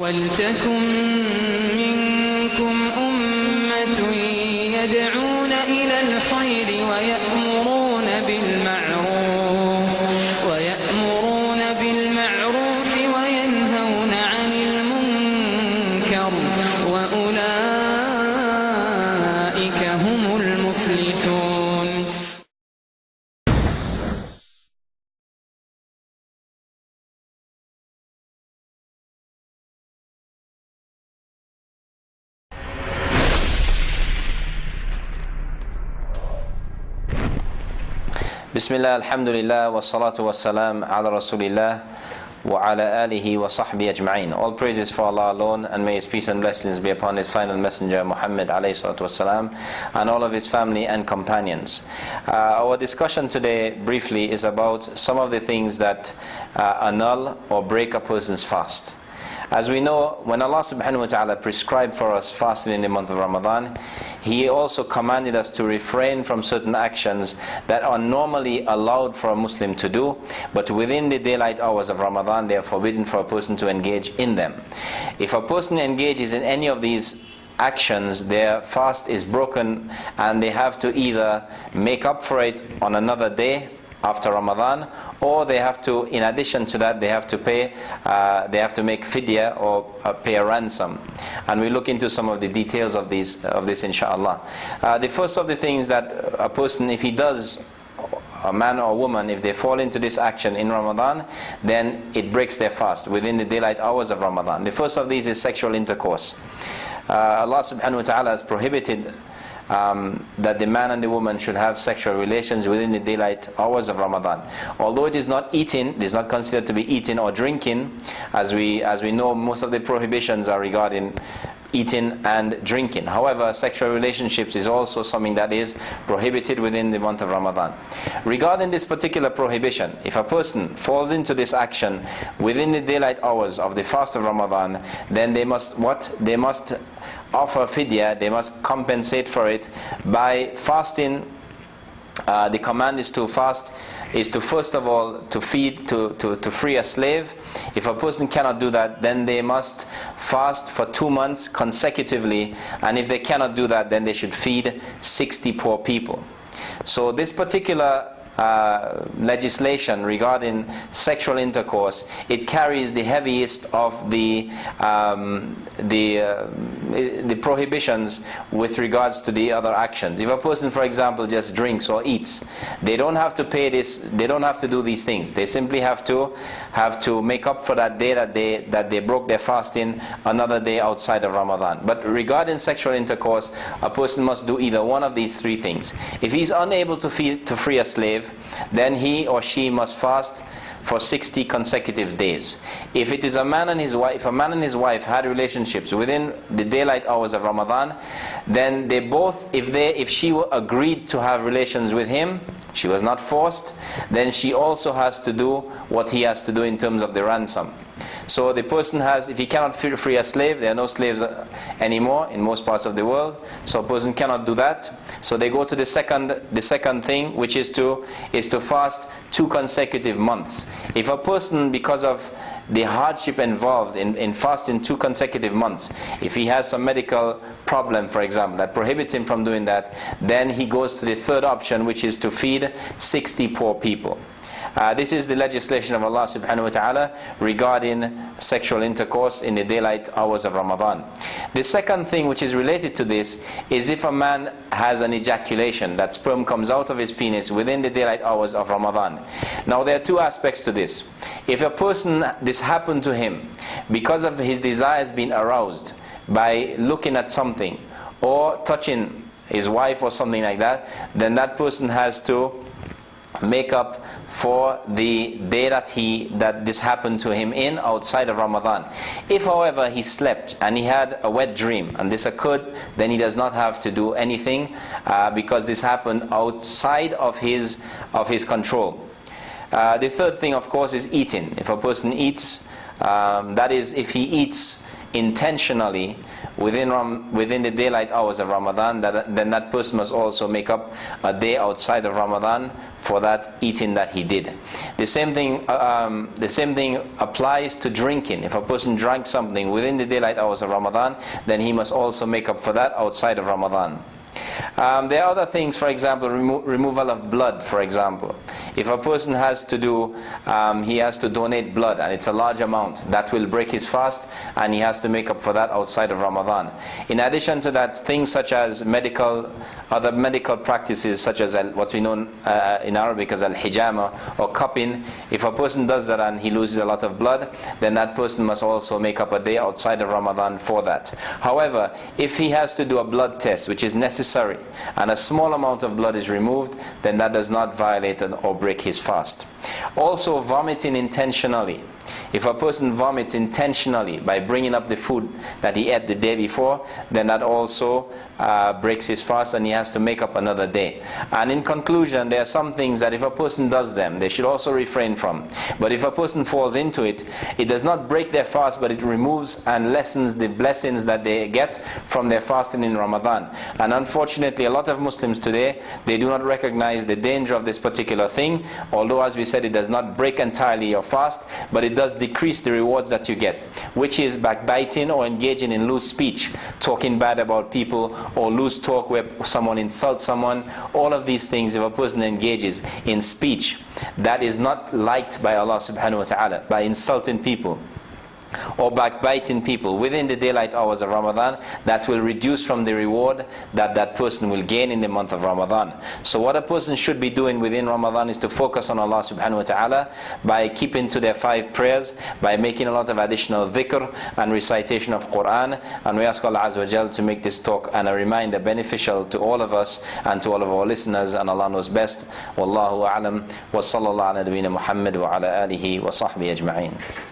ولتكن منكم أمة يدعون إلى الخير ويأمرون بالمعروف وينهون عن المنكر وأولئك هم المفلحون. Bismillah, alhamdulillah, wassalatu wassalam ala rasulillah wa ala alihi wa sahbihi ajma'in. All praises for Allah alone, and may His peace and blessings be upon His final messenger Muhammad alayhi salatu wassalam and all of his family and companions. Our discussion today briefly is about some of the things that annul or break a person's fast. As we know, when Allah subhanahu wa ta'ala prescribed for us fasting in the month of Ramadan, He also commanded us to refrain from certain actions that are normally allowed for a Muslim to do, but within the daylight hours of Ramadan, they are forbidden for a person to engage in them. If a person engages in any of these actions, their fast is broken, and they have to either make up for it on another day after Ramadan, or they have to, in addition to that, they have to pay, they have to make fidya or pay a ransom. And we look into some of the details of this inshallah. The first of the things that a person, if he does, a man or woman, if they fall into this action in Ramadan, then it breaks their fast within the daylight hours of Ramadan. The first of these is sexual intercourse. Allah subhanahu wa ta'ala has prohibited that the man and the woman should have sexual relations within the daylight hours of Ramadan. Although it is not eating, it is not considered to be eating or drinking, as we know, most of the prohibitions are regarding eating and drinking. However, sexual relationships is also something that is prohibited within the month of Ramadan. Regarding this particular prohibition, if a person falls into this action within the daylight hours of the fast of Ramadan, then they must what? They must offer fidya, they must compensate for it by fasting. The command is to fast, is to first of all to free a slave. If a person cannot do that, then they must fast for 2 months consecutively, and if they cannot do that, then they should feed 60 poor people. So this particular legislation regarding sexual intercourse, it carries the heaviest of the prohibitions with regards to the other actions. If a person, for example, just drinks or eats, they don't have to pay this, they don't have to do these things. They simply have to make up for that day that they broke their fasting another day outside of Ramadan. But regarding sexual intercourse, a person must do either one of these three things. If he's unable to free a slave, then he or she must fast for 60 consecutive days. If it is a man and his wife, if a man and his wife had relationships within the daylight hours of Ramadan, then they both, if she agreed to have relations with him, she was not forced, then she also has to do what he has to do in terms of the ransom. So the person has, if he cannot free a slave, there are no slaves anymore in most parts of the world, so a person cannot do that. So they go to the second thing, which is to fast 2 consecutive months. If a person, because of the hardship involved in fasting 2 consecutive months, if he has some medical problem, for example, that prohibits him from doing that, then he goes to the third option, which is to feed 60 poor people. This is the legislation of Allah subhanahu wa ta'ala regarding sexual intercourse in the daylight hours of Ramadan. The second thing which is related to this is if a man has an ejaculation, that sperm comes out of his penis within the daylight hours of Ramadan. Now there are 2 aspects to this. If a person, this happened to him because of his desires being aroused by looking at something or touching his wife or something like that, then that person has to make up for the day that this happened to him in outside of Ramadan. If however he slept and he had a wet dream and this occurred, then he does not have to do anything because this happened outside of his control. The third thing, of course, is eating. If a person eats, that is, if he eats intentionally within the daylight hours of Ramadan, then that person must also make up a day outside of Ramadan for that eating that he did. The same thing applies to drinking. If a person drank something within the daylight hours of Ramadan, then he must also make up for that outside of Ramadan. There are other things, for example, removal of blood, for example. If a person has to do, he has to donate blood, and it's a large amount, that will break his fast, and he has to make up for that outside of Ramadan. In addition to that, things such as other medical practices, such as what we know in Arabic as al-hijama, or cupping, if a person does that and he loses a lot of blood, then that person must also make up a day outside of Ramadan for that. However, if he has to do a blood test, which is necessary, and a small amount of blood is removed, then that does not violate or break his fast. Also, vomiting intentionally. If a person vomits intentionally by bringing up the food that he ate the day before, then that also breaks his fast, and he has to make up another day. And in conclusion, there are some things that if a person does them, they should also refrain from. But if a person falls into it, it does not break their fast, but it removes and lessens the blessings that they get from their fasting in Ramadan. And unfortunately, a lot of Muslims today, they do not recognize the danger of this particular thing. Although, as we said, it does not break entirely your fast, but it does decrease the rewards that you get, which is backbiting or engaging in loose speech, talking bad about people, or loose talk where someone insults someone. All of these things, if a person engages in speech that is not liked by Allah subhanahu wa ta'ala, by insulting people or backbiting people within the daylight hours of Ramadan, that will reduce from the reward that that person will gain in the month of Ramadan. So what a person should be doing within Ramadan is to focus on Allah subhanahu wa ta'ala by keeping to their 5 prayers, by making a lot of additional dhikr and recitation of Quran. And we ask Allah Azza wa Jal to make this talk and a reminder beneficial to all of us and to all of our listeners, and Allah knows best. Wallahu a'lam, wa sallallahu ala nabiyyina Muhammad wa ala alihi wa sahbihi ajma'in.